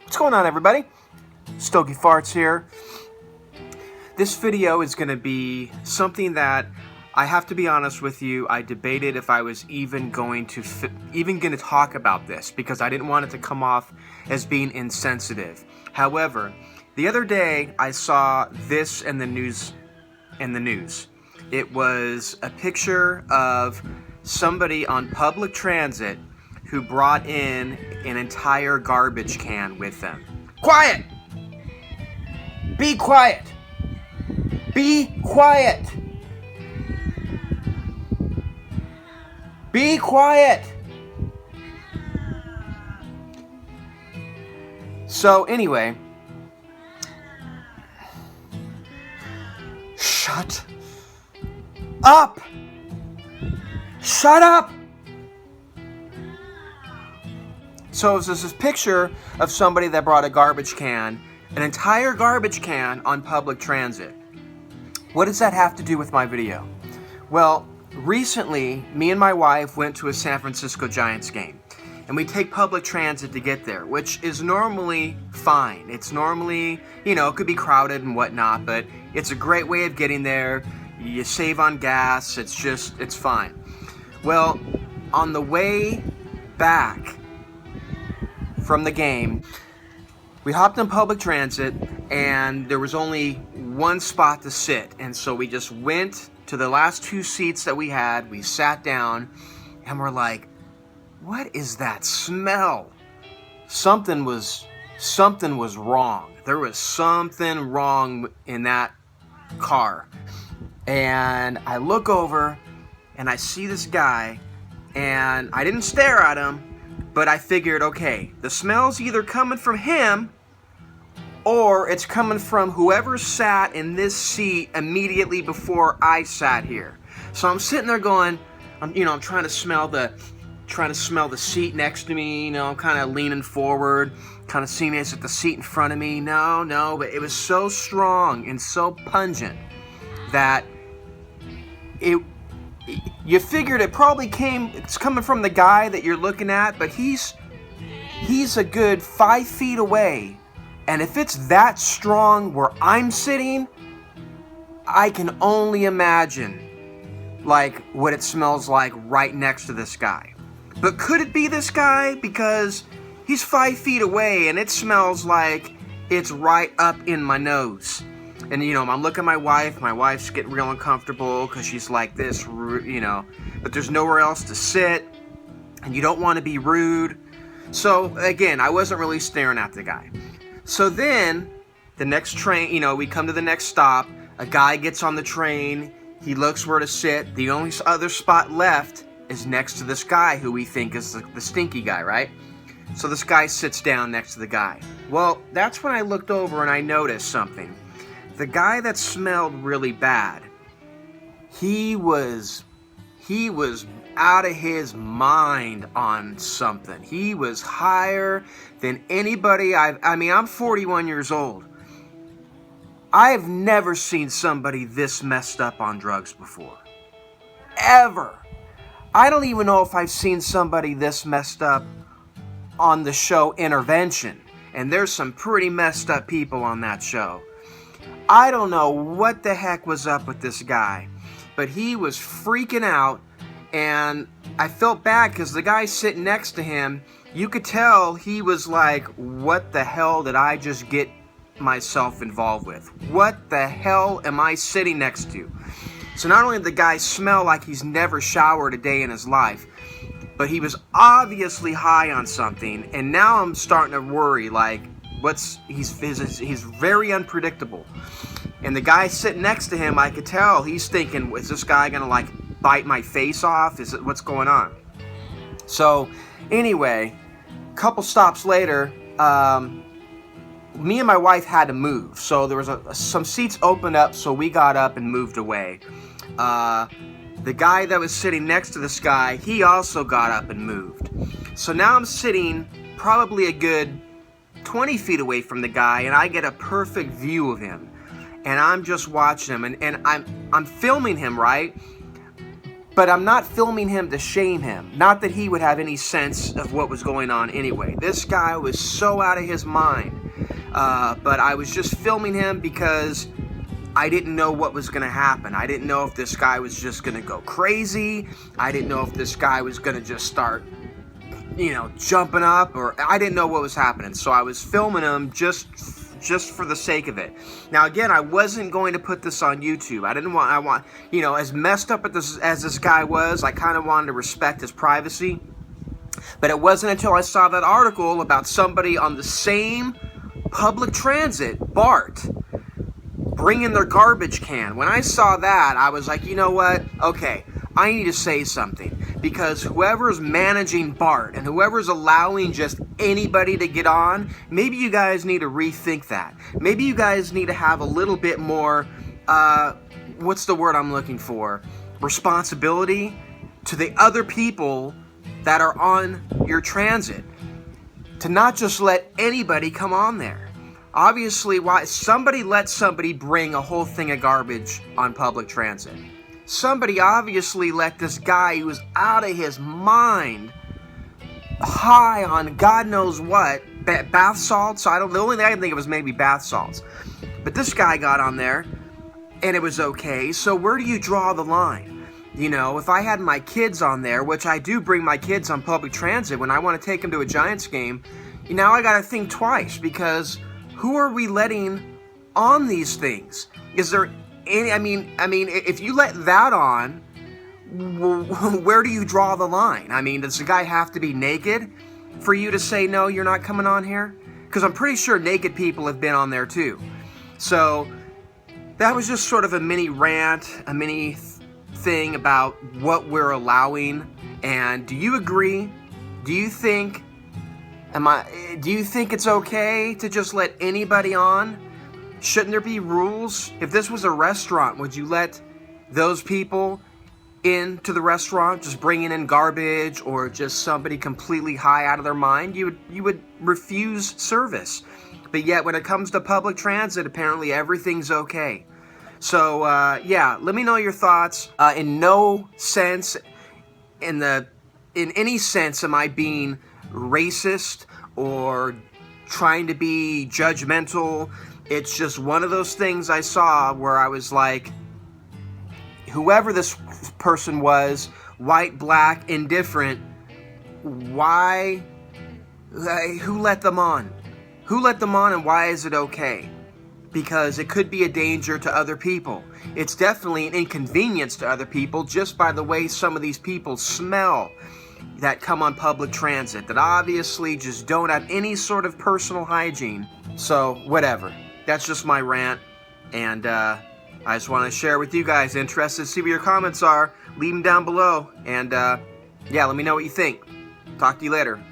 What's going on, everybody? StogieFarts here. This video is going to be something that I have to be honest with you. I debated if I was even going to talk about this because I didn't want it to come off as being insensitive. However, the other day I saw this in the news. It was a picture of somebody on public transit who brought in an entire garbage can with them. Quiet! Be quiet! Be quiet! Be quiet! So anyway, shut up! Shut up! So there's this picture of somebody that brought a garbage can, an entire garbage can on public transit. What does that have to do with my video? Well, recently, me and my wife went to a San Francisco Giants game, and we take public transit to get there, which is normally fine. It's normally, it could be crowded and whatnot, but it's a great way of getting there. You save on gas, it's fine. Well, on the way back from the game, we hopped in public transit and there was only one spot to sit, and so we just went to the last two seats that we had. We sat down and we're like, what is that smell? Something was wrong. There was something wrong in that car. And I look over and I see this guy, and I didn't stare at him, but I figured, okay, the smell's either coming from him or it's coming from whoever sat in this seat immediately before I sat here. So I'm sitting there going, I'm trying to smell the seat next to me. I'm kind of leaning forward, kind of seeing is it the seat in front of me? No, but it was so strong and so pungent that you figured it's coming from the guy that you're looking at, but he's a good 5 feet away. And if it's that strong where I'm sitting, I can only imagine what it smells like right next to this guy. But could it be this guy? Because he's 5 feet away and it smells like it's right up in my nose. And I'm looking at my wife. My wife's getting real uncomfortable because she's like this, but there's nowhere else to sit, and you don't want to be rude. So again, I wasn't really staring at the guy. So then the next train, we come to the next stop. A guy gets on the train. He looks where to sit. The only other spot left is next to this guy who we think is the stinky guy, right? So this guy sits down next to the guy. Well, that's when I looked over and I noticed something. The guy that smelled really bad, he was out of his mind on something. He was higher than anybody I'm 41 years old. I have never seen somebody this messed up on drugs before. Ever. I don't even know if I've seen somebody this messed up on the show Intervention. And there's some pretty messed up people on that show. I don't know what the heck was up with this guy, but he was freaking out, and I felt bad because the guy sitting next to him, you could tell he was like, what the hell did I just get myself involved with? What the hell am I sitting next to? So not only did the guy smell like he's never showered a day in his life, but he was obviously high on something, and now I'm starting to worry, he's very unpredictable. And the guy sitting next to him, I could tell he's thinking, is this guy gonna bite my face off? What's going on? So anyway, a couple stops later, me and my wife had to move. So there was some seats opened up, so we got up and moved away. The guy that was sitting next to this guy, he also got up and moved. So now I'm sitting probably a good 20 feet away from the guy, and I get a perfect view of him. And I'm just watching him, and I'm filming him, right? But I'm not filming him to shame him. Not that he would have any sense of what was going on anyway. This guy was so out of his mind. But I was just filming him because I didn't know what was going to happen. I didn't know if this guy was just going to go crazy. I didn't know if this guy was going to just start, jumping up, or I didn't know what was happening. So I was filming him just for the sake of it. Now, again, I wasn't going to put this on YouTube. I want, as messed up as this guy was, I kind of wanted to respect his privacy. But it wasn't until I saw that article about somebody on the same public transit, BART, bringing their garbage can. When I saw that, I was like, you know what? Okay, I need to say something. Because whoever's managing BART and whoever's allowing just anybody to get on, maybe you guys need to rethink that. Maybe you guys need to have a little bit more, what's the word I'm looking for? Responsibility to the other people that are on your transit. To not just let anybody come on there. Obviously, why somebody let somebody bring a whole thing of garbage on public transit. Somebody obviously let this guy who was out of his mind, high on God knows what, bath salts. The only thing I can think of was maybe bath salts. But this guy got on there, and it was okay. So where do you draw the line? If I had my kids on there, which I do bring my kids on public transit when I want to take them to a Giants game, now I got to think twice, because who are we letting on these things? Is there any, if you let that on, where do you draw the line? Does the guy have to be naked for you to say, no, you're not coming on here? Because I'm pretty sure naked people have been on there too. So that was just sort of a mini rant, a mini thing about what we're allowing. And do you agree? Do you think it's okay to just let anybody on? Shouldn't there be rules? If this was a restaurant, would you let those people into the restaurant just bringing in garbage, or just somebody completely high out of their mind? You would refuse service. But yet when it comes to public transit, apparently everything's okay. So let me know your thoughts. In no sense, in any sense, am I being racist or trying to be judgmental. It's just one of those things I saw where I was like, whoever this person was, white, black, indifferent, why, who let them on? Who let them on, and why is it okay? Because it could be a danger to other people. It's definitely an inconvenience to other people just by the way some of these people smell that come on public transit, that obviously just don't have any sort of personal hygiene. So, whatever. That's just my rant, and I just want to share with you guys. Interested to see what your comments are. Leave them down below, and let me know what you think. Talk to you later.